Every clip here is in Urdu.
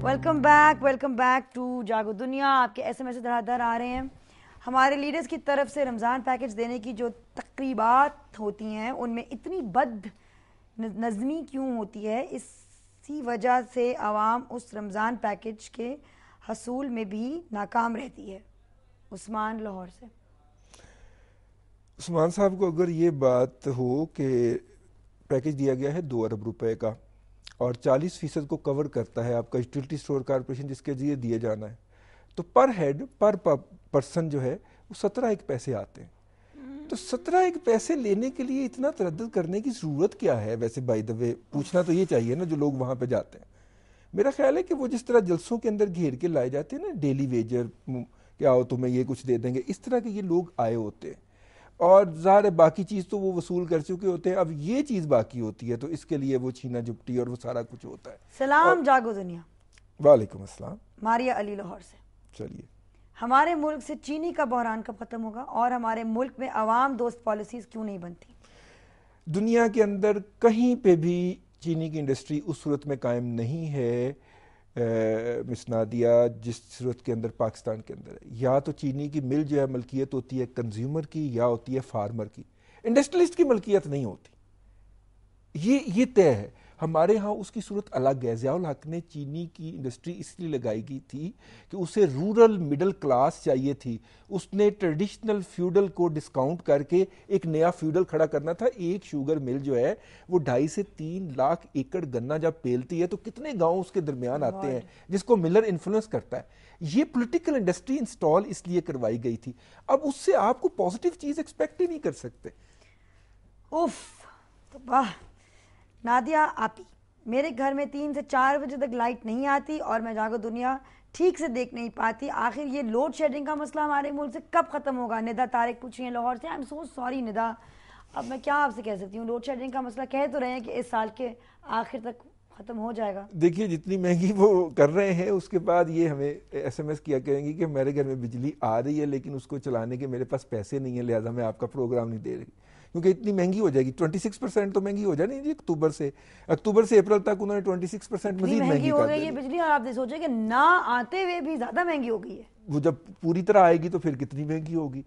ویلکم بیک ٹو جاگو دنیا. آپ کے ایس ایم ایس دھڑا دھڑ آ رہے ہیں. ہمارے لیڈرز کی طرف سے رمضان پیکج دینے کی جو تقریبات ہوتی ہیں ان میں اتنی بد نظمی کیوں ہوتی ہے؟ اسی وجہ سے عوام اس رمضان پیکج کے حصول میں بھی ناکام رہتی ہے. عثمان لاہور سے. عثمان صاحب کو اگر یہ بات ہو کہ پیکج دیا گیا ہے 2 ارب روپے کا اور 40% کو کور کرتا ہے آپ کا یوٹیلٹی اسٹور کارپوریشن جس کے ذریعے دیے جانا ہے، تو پر ہیڈ پر پرسن جو ہے وہ 17 پیسے آتے ہیں. تو 17 پیسے لینے کے لیے اتنا تردد کرنے کی ضرورت کیا ہے؟ ویسے بائی دا وے پوچھنا تو یہ چاہیے نا جو لوگ وہاں پہ جاتے ہیں. میرا خیال ہے کہ وہ جس طرح جلسوں کے اندر گھیر کے لائے جاتے ہیں نا ڈیلی ویجر کہ آؤ تمہیں یہ کچھ دے دیں گے، اس طرح کے یہ لوگ آئے ہوتے ہیں اور ظاہر باقی چیز تو وہ وصول کر چکے ہوتے ہیں. اب یہ چیز باقی ہوتی ہے تو اس کے لیے وہ چھینا جھپٹی اور وہ سارا کچھ ہوتا ہے. سلام جاگو دنیا. وعلیکم السلام. ماریا علی لاہور سے. چلیے. ہمارے ملک سے چینی کا بحران کب ختم ہوگا اور ہمارے ملک میں عوام دوست پالیسیز کیوں نہیں بنتی؟ دنیا کے اندر کہیں پہ بھی چینی کی انڈسٹری اس صورت میں قائم نہیں ہے مس نادیہ جس صورت کے اندر پاکستان کے اندر ہے. یا تو چینی کی مل جو ہے ملکیت ہوتی ہے کنزیومر کی یا ہوتی ہے فارمر کی، انڈسٹریلسٹ کی ملکیت نہیں ہوتی. یہ طے ہے. ہمارے ہاں اس کی صورت الگ ہے. ضیاء الحق نے چینی کی انڈسٹری اس لیے لگائی گئی تھی کہ اسے رورل مڈل کلاس چاہیے تھی. اس نے ٹریڈیشنل فیوڈل کو ڈسکاؤنٹ کر کے ایک نیا فیوڈل کھڑا کرنا تھا. ایک شوگر مل جو ہے وہ 2.5 سے 3 لاکھ ایکڑ گنا جب پیلتی ہے تو کتنے گاؤں اس کے درمیان آتے ہیں جس کو ملر انفلوئنس کرتا ہے. یہ پولیٹیکل انڈسٹری انسٹال اس لیے کروائی گئی تھی. اب اس سے آپ کو پازیٹیو چیز ایکسپیکٹ ہی نہیں کر سکتے. نادیہ آپی، میرے گھر میں 3 سے 4 بجے تک لائٹ نہیں آتی اور میں جاگو دنیا ٹھیک سے دیکھ نہیں پاتی. آخر یہ لوڈ شیڈنگ کا مسئلہ ہمارے ملک سے کب ختم ہوگا؟ ندا طارق پوچھ رہی ہیں لاہور سے. آئی ایم سو سوری ندا، اب میں کیا آپ سے کہہ سکتی ہوں. لوڈ شیڈنگ کا مسئلہ کہہ تو رہے ہیں کہ اس سال کے آخر تک ختم ہو جائے گا. دیکھیے جتنی مہنگی وہ کر رہے ہیں اس کے بعد یہ ہمیں ایس ایم ایس کیا کریں گی کہ میرے گھر میں بجلی آ رہی ہے لیکن اس کو چلانے کے میرے پاس پیسے نہیں ہیں لہٰذا میں آپ کا پروگرام نہیں دے رہی، کیونکہ اتنی مہنگی ہو جائے گی. 26% تو مہنگی ہو جائے نہیں جی. اکتوبر سے اپریل تک انہوں نے 26% مزید مہنگی ہو گئی ہے بجلی. اور آپ سوچیں کہ نہ آتے ہوئے بھی زیادہ مہنگی ہو گئی ہے. وہ جب پوری طرح آئے گی تو پھر کتنی مہنگی ہوگی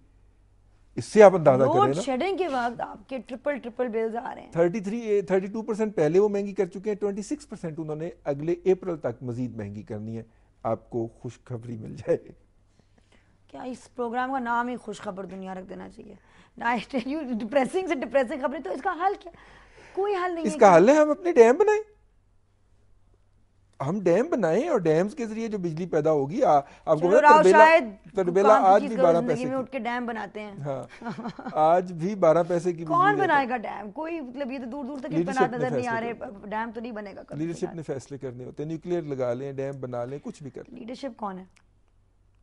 اس سے آپ اندازہ کریں نا. لوڈ شیڈنگ کے وقت آپ کے ٹرپل بلز آ رہے ہیں. 32% پہلے وہ مہنگی کر چکے ہیں. 26% انہوں نے اگلے اپریل تک مزید مہنگی کرنی ہے. آپ کو خوشخبری مل جائے. کیا اس پروگرام کا نام ہی خوشخبر دنیا رکھ دینا چاہیے؟ ڈپریسنگ سے ڈپریسنگ خبریں. تو اس کا حل کیا؟ کوئی حل نہیں ہے. اس کا حل ہے ہم اپنے ڈیم بنائیں. ہم ڈیم بنائیں اور ڈیمز کے ذریعے جو بجلی پیدا ہوگی آپ کو تربیلا آج بھی 12 پیسے میں اٹھ کے ڈیم بناتے ہیں. ہاں آج بھی 12 پیسے کی. کون بنائے گا ڈیم؟ کوئی مطلب یہ تو دور دور تک امکانات نظر نہیں آ رہے. ڈیم تو نہیں بنے گا. لیڈرشپ نے فیصلے کرنے ہوتے ہیں. نیوکلیئر لگا لیں، ڈیم بنا لیں، کچھ بھی کر لیں. لیڈرشپ کون ہے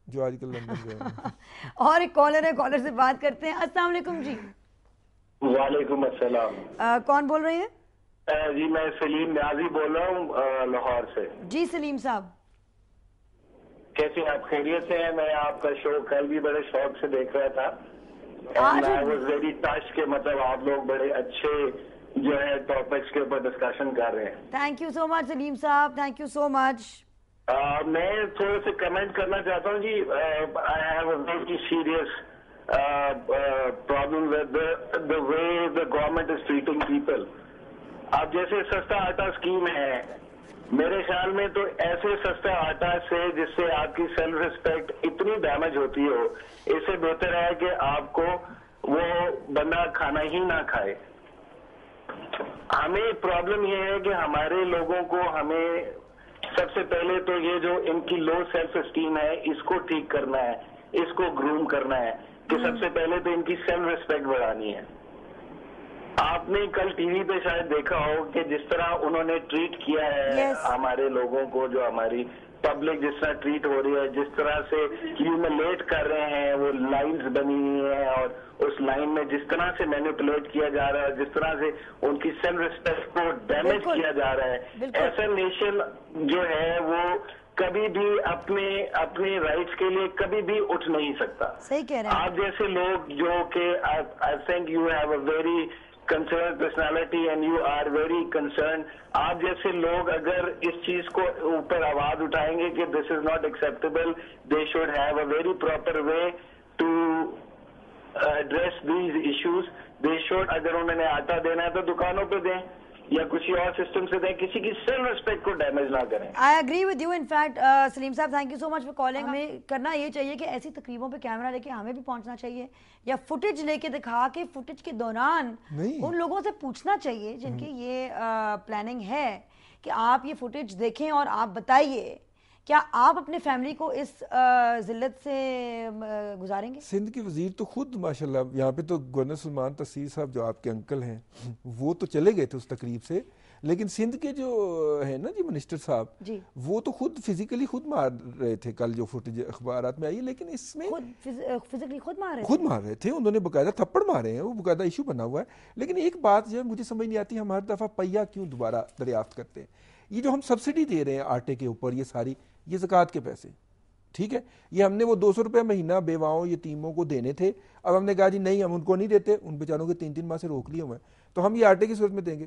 جو آج کل لندن گئے ہیں. اور ایک کالر ہے، کالر سے بات کرتے ہیں. السلام علیکم جی. وعلیکم السلام. کون بول رہے ہیں؟ جی میں سلیم نیازی بول رہا ہوں لاہور سے. جی سلیم صاحب کیسے آپ؟ خیریت سے ہیں؟ میں آپ کا شو کل بھی بڑے شوق سے دیکھ رہا تھا. I was very touched کہ مطلب آپ لوگ بڑے اچھے جو ہے ٹاپکس کے اوپر ڈسکشن کر رہے ہیں. تھینک یو سو مچ سلیم صاحب، تھینک یو سو مچ. میں تھوڑے سے کمنٹ کرنا چاہتا ہوں جی. I have a very serious problem with the way the government is treating people. اب جیسے سستا آٹا اسکیم ہے، میرے خیال میں تو ایسے سستا آٹا سے جس سے آپ کی سیلف ریسپیکٹ اتنی ڈیمیج ہوتی ہو، اس سے بہتر ہے کہ آپ کو وہ بندہ کھانا ہی نہ کھائے. ہمیں پرابلم یہ ہے کہ ہمارے لوگوں کو ہمیں سب سے پہلے تو یہ جو ان کی لو سیلف اسٹیم ہے اس کو ٹھیک کرنا ہے، اس کو گروم کرنا ہے کہ سب سے پہلے تو ان کی سیلف ریسپیکٹ بڑھانی ہے. آپ نے کل ٹی وی پہ شاید دیکھا ہو کہ جس طرح انہوں نے ٹریٹ کیا ہے ہمارے لوگوں کو، جو ہماری پبلک جس طرح ٹریٹ ہو رہی ہے، جس طرح سے ہیوملیٹ کر رہے ہیں، وہ لائنز بنی ہوئی ہیں اور اس لائن میں جس طرح سے مینیپولیٹ کیا جا رہا ہے، جس طرح سے ان کی سیلف ریسپیکٹ کو ڈیمیج کیا جا رہا ہے. ایسا نیشن جو ہے وہ کبھی بھی اپنے رائٹس کے لیے کبھی بھی اٹھ نہیں سکتا. صحیح کہہ رہے ہیں آپ جیسے لوگ جو کہ I think you have a very concerned personality and you are very concerned, آپ جیسے لوگ اگر اس چیز کو اوپر آواز اٹھائیں گے کہ this is not acceptable, they should have a very proper way to address these issues. They should, اگر انہوں نے آٹا دینا ہے تو دکانوں پہ دیں یا کسی اور سسٹم سے دیں, کسی کی سیلف ریسپیکٹ کو ڈیمیج نہ کریں. I agree with you. In fact Saleem صاحب thank you so much for calling. ہمیں کرنا یہ چاہیے کہ ایسی تقریبوں پہ کیمرہ لے کے ہمیں بھی پہنچنا چاہیے, یا فوٹیج لے کے دکھا کے فوٹیج کے دوران ان لوگوں سے پوچھنا چاہیے جن کی یہ پلاننگ ہے کہ آپ یہ فوٹیج دیکھیں اور آپ بتائیے کیا آپ اپنے فیملی کو اس ذلت سے گزاریں گے. سندھ کے وزیر تو خود ماشاءاللہ, یہاں پہ تو گورنر سلمان تحصیل صاحب جو آپ کے انکل ہیں وہ تو چلے گئے تھے اس تقریب سے, لیکن سندھ کے جو ہے نا جی منسٹر صاحب وہ تو خود فزیکلی خود مار رہے تھے. کل جو فوٹیج اخبارات میں آئی ہے, لیکن اس میں فزیکلی خود مار رہے تھے, انہوں نے باقاعدہ تھپڑ مارے ہیں, وہ باقاعدہ ایشو بنا ہوا ہے. لیکن ایک بات جو ہے مجھے سمجھ نہیں آتی, ہم ہر دفعہ پہیا کیوں دوبارہ دریافت کرتے ہیں. یہ جو ہم سبسڈی دے رہے ہیں آٹے کے اوپر, یہ ساری یہ زکوٰۃ کے پیسے, ٹھیک ہے, یہ ہم نے وہ 200 روپے مہینہ بیواؤں یتیموں کو دینے تھے. اب ہم نے کہا جی نہیں ہم ان کو نہیں دیتے, ان بیچاروں کے 3-3 ماہ سے روک لیے ہوئے ہیں, تو ہم یہ آٹے کی صورت میں دیں گے.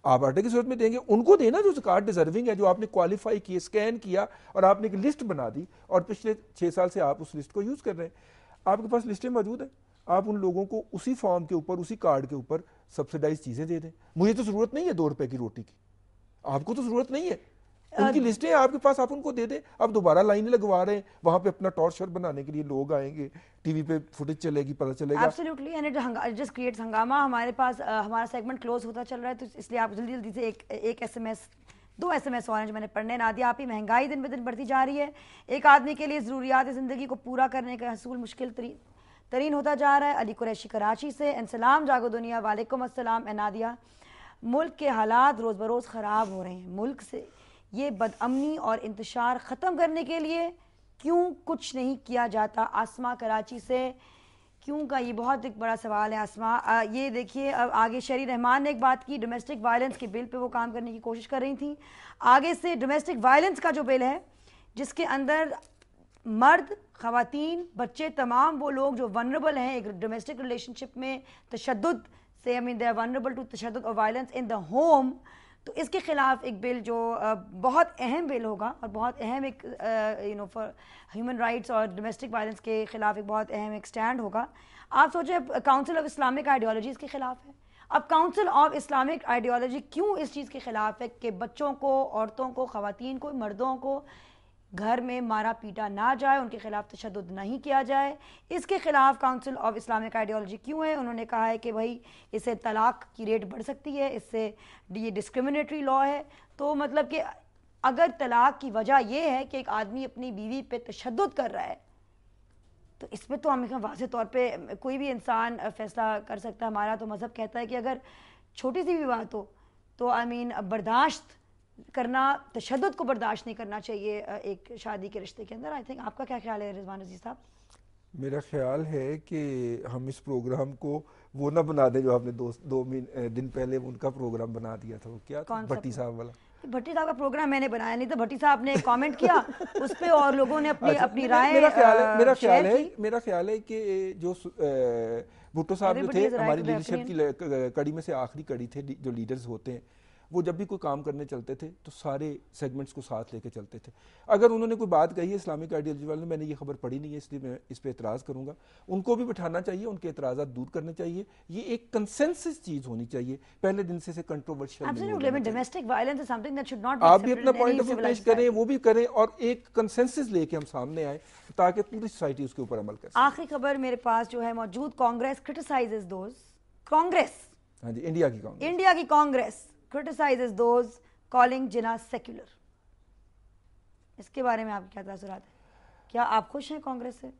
آپ آٹے کی صورت میں دیں گے, ان کو دینا جو زکوٰۃ ڈیزرونگ ہے, جو آپ نے کوالیفائی کیے, اسکین کیا اور آپ نے ایک لسٹ بنا دی, اور پچھلے 6 سال سے آپ اس لسٹ کو یوز کر رہے ہیں. آپ کے پاس لسٹیں موجود ہیں, آپ ان لوگوں کو اسی فارم کے اوپر, اسی کارڈ کے اوپر سبسڈائز چیزیں دے دیں. مجھے تو ضرورت نہیں ہے 2 روپے کی روٹی کی, آپ کو تو ضرورت نہیں ہے, ان کی لسٹیں ہیں آپ کے پاس, آپ ان کو دے دیں. اب دوبارہ لائنیں لگوا رہے ہیں وہاں پہ, اپنا ٹارچر بنانے کے لیے لوگ آئیں گے, ٹی وی پہ فوٹیج چلے گی, پتہ چلے گا. Absolutely, and it just creates ہنگامہ. ہمارے پاس ہمارا سیگمنٹ کلوز ہوتا چل رہا ہے, تو اس لیے آپ جلدی جلدی سے ایک S M S 2 S M S اور ہیں جو میں نے پڑھنے نہ دیا. آپ ہی مہنگائی دن بدن بڑھتی جا رہی ہے, ایک آدمی کے لیے ضروریات زندگی کو پورا کرنے کا حصول مشکل ترین ہوتا جا رہا ہے. علی قریشی کراچی سے. انسلام جاگو دنیا. وعلیکم السلام. نادیہ, ملک کے حالات روز بروز خراب ہو رہے ہیں, ملک سے یہ بد امنی اور انتشار ختم کرنے کے لیے کیوں کچھ نہیں کیا جاتا. آسما کراچی سے. کیوں کا یہ بہت ایک بڑا سوال ہے آسما. یہ دیکھیے اب آگے شہری رحمان نے ایک بات کی, ڈومیسٹک وائلنس کے بل پہ وہ کام کرنے کی کوشش کر رہی تھیں. آگے سے ڈومیسٹک وائلنس کا جو بل ہے جس کے اندر مرد, خواتین, بچے, تمام وہ لوگ جو ونریبل ہیں ایک ڈومیسٹک ریلیشن شپ میں تشدد سے, they are vulnerable to تشدد اور وائلنس in the home, تو اس کے خلاف ایک بل جو بہت اہم بل ہوگا اور بہت اہم ایک فار ہیومن رائٹس اور ڈومیسٹک وائلنس کے خلاف ایک بہت اہم ایک سٹینڈ ہوگا. آپ سوچیں کاؤنسل آف اسلامک آئیڈیالوجی اس کے خلاف ہے. اب کاؤنسل آف اسلامک آئیڈیالوجی کیوں اس چیز کے خلاف ہے کہ بچوں کو, عورتوں کو, خواتین کو, مردوں کو گھر میں مارا پیٹا نہ جائے, ان کے خلاف تشدد نہیں کیا جائے. اس کے خلاف کاؤنسل آف اسلامک آئیڈیالوجی کیوں ہے؟ انہوں نے کہا ہے کہ بھائی اس سے طلاق کی ریٹ بڑھ سکتی ہے, اس سے یہ ڈسکرمنیٹری لا ہے. تو مطلب کہ اگر طلاق کی وجہ یہ ہے کہ ایک آدمی اپنی بیوی پہ تشدد کر رہا ہے, تو اس پہ تو ہم واضح طور پہ کوئی بھی انسان فیصلہ کر سکتا ہے. ہمارا تو مذہب کہتا ہے کہ اگر چھوٹی سی بھی بات ہو تو برداشت کرنا, تشدد کو برداشت نہیں کرنا چاہیے ایک شادی کے رشتے کے اندر. آئی تھنک آپ کا کیا خیال ہے رضوان عزیز صاحب؟ میرا خیال ہے کہ ہم اس پروگرام کو وہ نہ بنا دیں جو آپ نے 2 دن پہلے ان کا پروگرام بنا دیا تھا. وہ کیا تھا بھٹی صاحب والا؟ بھٹی صاحب کا پروگرام میں نے بنایا نہیں تھا, بھٹی صاحب نے کامنٹ کیا اس پہ اور لوگوں نے اپنی رائے. میرا خیال ہے کہ جو بھٹو صاحب جو تھے ہماری لیڈرشپ کی کڑی میں سے آخری کڑی تھے, جو لیڈرز ہوتے ہیں وہ جب بھی کوئی کام کرنے چلتے تھے تو سارے سیگمنٹس کو ساتھ لے کے چلتے تھے. اگر انہوں نے کوئی بات کہی ہے اسلامک آئیڈیالوجی والے نے, میں نے یہ خبر پڑھی نہیں ہے اس لیے میں اس پہ اعتراض کروں گا, ان کو بھی بٹھانا چاہیے, ان کے اعتراضات دور کرنے چاہیے. یہ ایک کنسنسس چیز ہونی چاہیے, پہلے دن سے کنٹروورشل آپ بھی اپنا پوائنٹ آف ویو پیش کریں, وہ بھی کریں, اور ایک کنسنسس لے کے ہم سامنے آئیں تاکہ پوری سوسائٹی اس کے اوپر عمل کر سکے. آخری خبر میرے پاس جو ہے موجود, کانگریس کرٹیسائزز دوز, کانگریس, ہاں جی, انڈیا کی Congress criticizes those calling Jinnah secular. اس کے بارے میں آپ کیا تاثرات ہیں؟ کیا آپ خوش ہیں کانگریس سے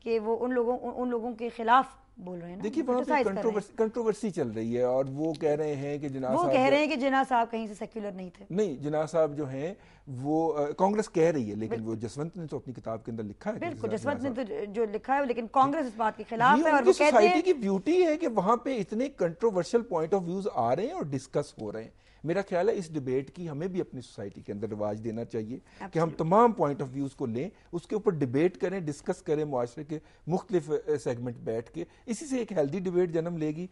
کہ وہ ان لوگوں کے خلاف بول رہے ہیں؟ دیکھیے وہاں پہ کنٹروورسی چل رہی ہے, اور وہ کہہ رہے ہیں کہ جناح صاحب کہیں سے سیکولر نہیں تھے. نہیں, جناح صاحب جو ہیں وہ کانگریس کہہ رہی ہے, لیکن وہ جسونت نے تو اپنی کتاب کے اندر لکھا ہے. بالکل, جسونت نے تو جو لکھا ہے, لیکن کانگریس اس بات کے خلاف ہے. اور وہ کہتے ہیں سوسائٹی کی بیوٹی ہے کہ وہاں پہ اتنے کنٹروورشل پوائنٹ آف ویوز آ رہے ہیں اور ڈسکس ہو رہے ہیں. میرا خیال ہے اس ڈیبیٹ کی ہمیں بھی اپنی سوسائٹی کے اندر رواج دینا چاہیے کہ ہم تمام پوائنٹ آف ویوز کو لیں, اس کے اوپر ڈیبیٹ کریں, ڈسکس کریں, معاشرے کے مختلف سیگمنٹ بیٹھ کے. اسی سے ایک ہیلدی ڈیبیٹ جنم لے گی